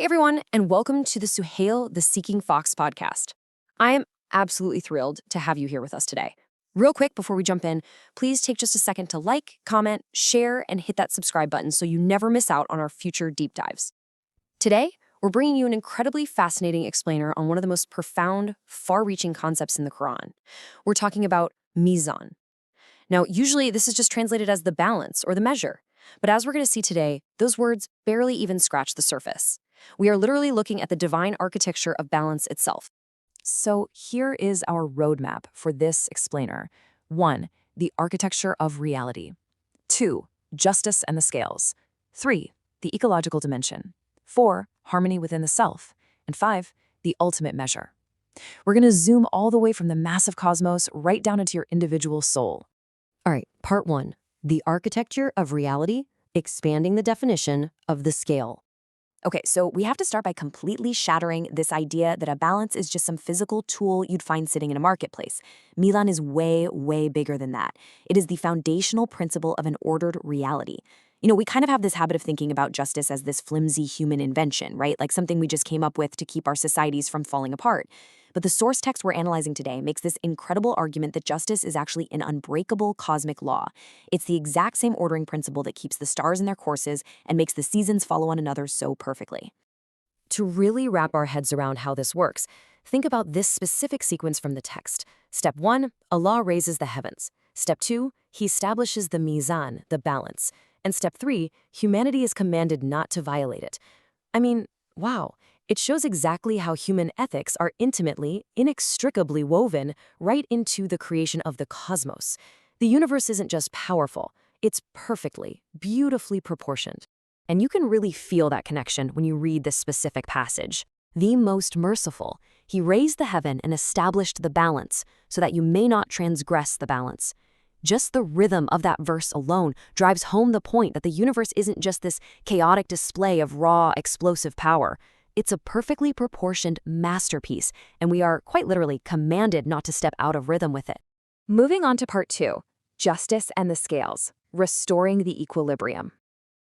Hey everyone, and welcome to the Suhayl the Seeking Fox podcast. I am absolutely thrilled to have you here with us today. Real quick before we jump in, please take just a second to like, comment, share, and hit that subscribe button so you never miss out on our future deep dives. Today, we're bringing you an incredibly fascinating explainer on one of the most profound, far-reaching concepts in the Qur'an. We're talking about Mīzān. Now, usually this is just translated as the balance or the measure, but as we're going to see today, those words barely even scratch the surface. We are literally looking at the divine architecture of balance itself. So here is our roadmap for this explainer. 1. The architecture of reality. 2. Justice and the scales. 3. The ecological dimension. 4. Harmony within the self. And 5. The ultimate measure. We're going to zoom all the way from the massive cosmos right down into your individual soul. All right, part 1. The architecture of reality, expanding the definition of the scale. Okay, so we have to start by completely shattering this idea that a balance is just some physical tool you'd find sitting in a marketplace. Mīzān is way, way bigger than that. It is the foundational principle of an ordered reality. We kind of have this habit of thinking about justice as this flimsy human invention, right? Like something we just came up with to keep our societies from falling apart. But the source text we're analyzing today makes this incredible argument that justice is actually an unbreakable cosmic law. It's the exact same ordering principle that keeps the stars in their courses and makes the seasons follow one another so perfectly. To really wrap our heads around how this works, think about this specific sequence from the text. Step 1, Allah raises the heavens. Step 2, He establishes the Mīzān, the balance. And step 3, humanity is commanded not to violate it. I mean, wow. It shows exactly how human ethics are intimately, inextricably woven right into the creation of the cosmos. The universe isn't just powerful, it's perfectly, beautifully proportioned. And you can really feel that connection when you read this specific passage. The most merciful, He raised the heaven and established the balance so that you may not transgress the balance. Just the rhythm of that verse alone drives home the point that the universe isn't just this chaotic display of raw, explosive power. It's a perfectly proportioned masterpiece, and we are quite literally commanded not to step out of rhythm with it. Moving on to part 2, justice and the scales, restoring the equilibrium.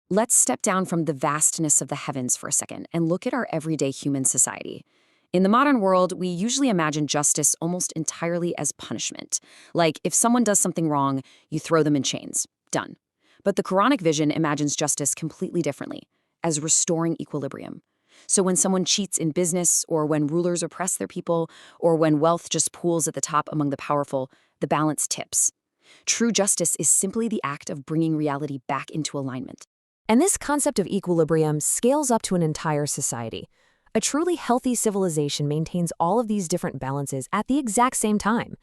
Let's step down from the vastness of the heavens for a second and look at our everyday human society. In the modern world, we usually imagine justice almost entirely as punishment. Like, if someone does something wrong, you throw them in chains. Done. But the Qur'anic vision imagines justice completely differently, as restoring equilibrium. So when someone cheats in business, or when rulers oppress their people, or when wealth just pools at the top among the powerful, the balance tips. True justice is simply the act of bringing reality back into alignment. And this concept of equilibrium scales up to an entire society. A truly healthy civilization maintains all of these different balances at the exact same time.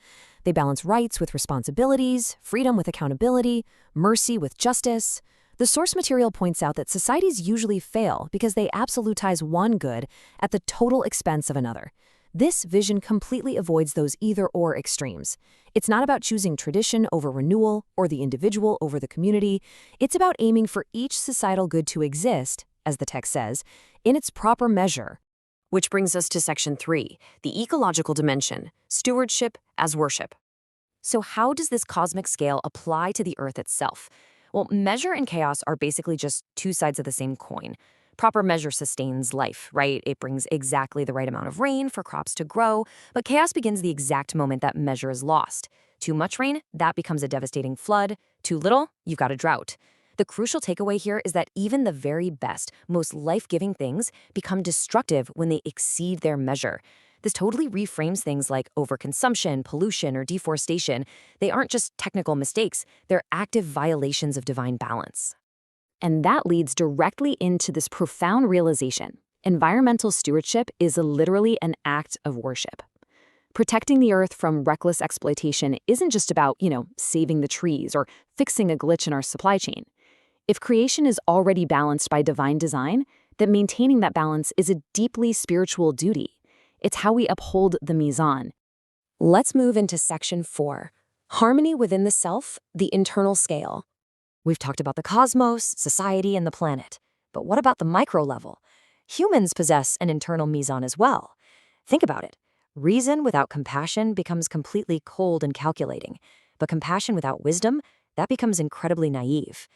They balance rights with responsibilities, freedom with accountability, mercy with justice. The source material points out that societies usually fail because they absolutize one good at the total expense of another. This vision completely avoids those either-or extremes. It's not about choosing tradition over renewal or the individual over the community. It's about aiming for each societal good to exist, as the text says, in its proper measure. Which brings us to section 3, the ecological dimension, stewardship as worship. So how does this cosmic scale apply to the earth itself? Well, measure and chaos are basically just two sides of the same coin. Proper measure sustains life, right? It brings exactly the right amount of rain for crops to grow, but chaos begins the exact moment that measure is lost. Too much rain, that becomes a devastating flood. Too little, you've got a drought. The crucial takeaway here is that even the very best, most life-giving things become destructive when they exceed their measure. This totally reframes things like overconsumption, pollution, or deforestation. They aren't just technical mistakes, they're active violations of divine balance. And that leads directly into this profound realization. Environmental stewardship is literally an act of worship. Protecting the earth from reckless exploitation isn't just about, saving the trees or fixing a glitch in our supply chain. If creation is already balanced by divine design, then maintaining that balance is a deeply spiritual duty. It's how we uphold the Mīzān. Let's move into section 4, harmony within the self, the internal scale. We've talked about the cosmos, society, and the planet. But what about the micro level? Humans possess an internal Mīzān as well. Think about it. Reason without compassion becomes completely cold and calculating. But compassion without wisdom, that becomes incredibly naive.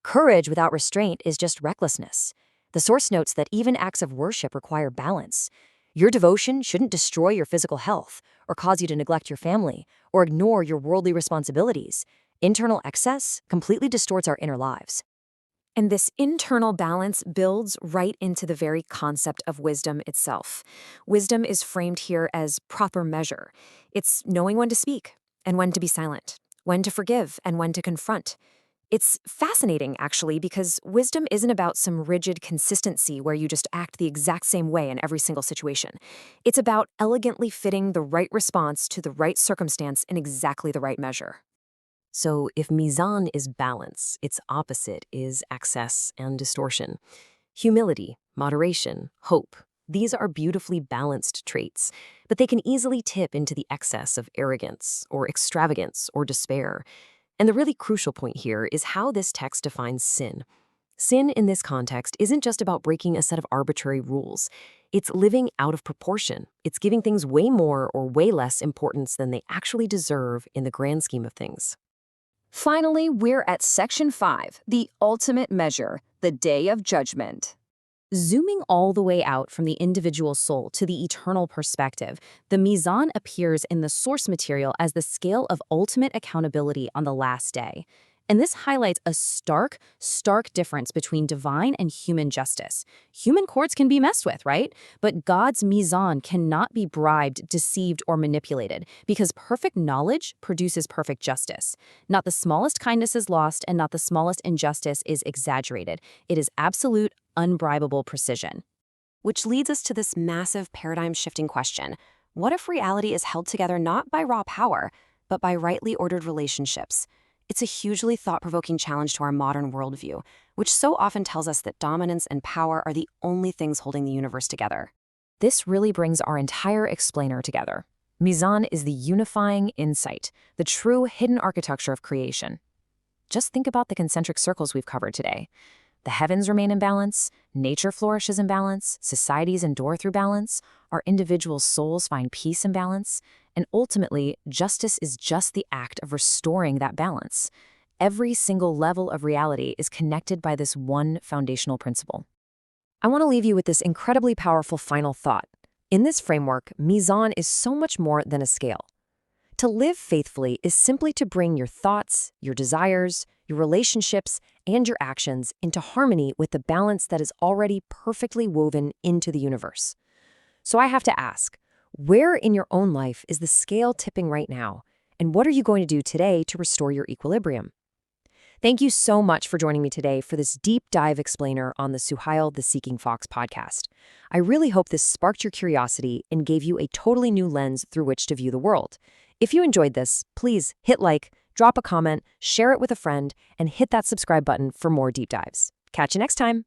Courage without restraint is just recklessness. The source notes that even acts of worship require balance. Your devotion shouldn't destroy your physical health or cause you to neglect your family or ignore your worldly responsibilities. Internal excess completely distorts our inner lives. And this internal balance builds right into the very concept of wisdom itself. Wisdom is framed here as proper measure. It's knowing when to speak and when to be silent, when to forgive and when to confront. It's fascinating, actually, because wisdom isn't about some rigid consistency where you just act the exact same way in every single situation. It's about elegantly fitting the right response to the right circumstance in exactly the right measure. So if Mīzān is balance, its opposite is excess and distortion. Humility, moderation, hope. These are beautifully balanced traits, but they can easily tip into the excess of arrogance or extravagance or despair. And the really crucial point here is how this text defines sin. Sin in this context isn't just about breaking a set of arbitrary rules. It's living out of proportion. It's giving things way more or way less importance than they actually deserve in the grand scheme of things. Finally, we're at Section 5, the ultimate measure, the Day of Judgment. Zooming all the way out from the individual soul to the eternal perspective, the Mīzān appears in the source material as the scale of ultimate accountability on the last day. And this highlights a stark difference between divine and human justice. Human courts can be messed with, right? But God's Mīzān cannot be bribed, deceived, or manipulated, because perfect knowledge produces perfect justice. Not the smallest kindness is lost, and not the smallest injustice is exaggerated. It is absolute, unbribable precision. Which leads us to this massive paradigm-shifting question. What if reality is held together not by raw power, but by rightly ordered relationships? It's a hugely thought-provoking challenge to our modern worldview, which so often tells us that dominance and power are the only things holding the universe together. This really brings our entire explainer together. Mīzān is the unifying insight, the true hidden architecture of creation. Just think about the concentric circles we've covered today. The heavens remain in balance, nature flourishes in balance, societies endure through balance, our individual souls find peace and balance, and ultimately, justice is just the act of restoring that balance. Every single level of reality is connected by this one foundational principle. I want to leave you with this incredibly powerful final thought. In this framework, Mīzān is so much more than a scale. To live faithfully is simply to bring your thoughts, your desires, your relationships, and your actions into harmony with the balance that is already perfectly woven into the universe. So I have to ask, where in your own life is the scale tipping right now? And what are you going to do today to restore your equilibrium? Thank you so much for joining me today for this deep dive explainer on the Suhayl the Seeking Fox podcast. I really hope this sparked your curiosity and gave you a totally new lens through which to view the world. If you enjoyed this, please hit like, drop a comment, share it with a friend, and hit that subscribe button for more deep dives. Catch you next time.